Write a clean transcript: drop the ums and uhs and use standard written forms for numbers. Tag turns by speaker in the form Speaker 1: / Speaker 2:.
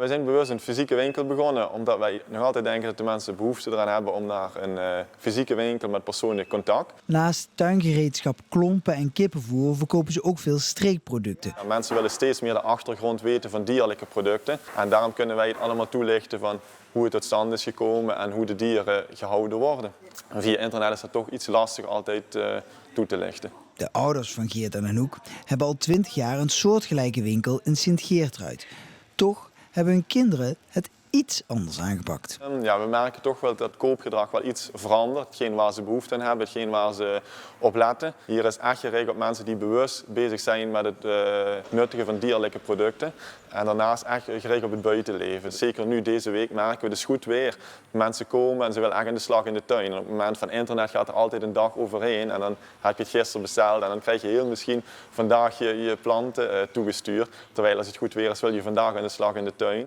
Speaker 1: Wij zijn bewust een fysieke winkel begonnen omdat wij nog altijd denken dat de mensen behoefte eraan hebben om naar een fysieke winkel met persoonlijk contact.
Speaker 2: Naast tuingereedschap, klompen en kippenvoer verkopen ze ook veel streekproducten.
Speaker 1: Mensen willen steeds meer de achtergrond weten van dierlijke producten. En daarom kunnen wij het allemaal toelichten van hoe het tot stand is gekomen en hoe de dieren gehouden worden. En via internet is dat toch iets lastig altijd toe te lichten.
Speaker 2: De ouders van Geert en Anouk hebben al 20 jaar een soortgelijke winkel in Sint-Geertruid. Toch hebben hun kinderen het iets anders aangepakt.
Speaker 1: Ja, we merken toch wel dat het koopgedrag wel iets verandert. Hetgeen waar ze behoefte aan hebben, hetgeen waar ze op letten. Hier is echt gericht op mensen die bewust bezig zijn met het nuttigen van dierlijke producten. En daarnaast echt gericht op het buitenleven. Zeker nu deze week merken we, het is goed weer. Mensen komen en ze willen echt aan de slag in de tuin. En op het moment van internet gaat er altijd een dag overheen. En dan heb je het gisteren besteld en dan krijg je heel misschien vandaag je planten toegestuurd. Terwijl als het goed weer is, wil je vandaag aan de slag in de tuin.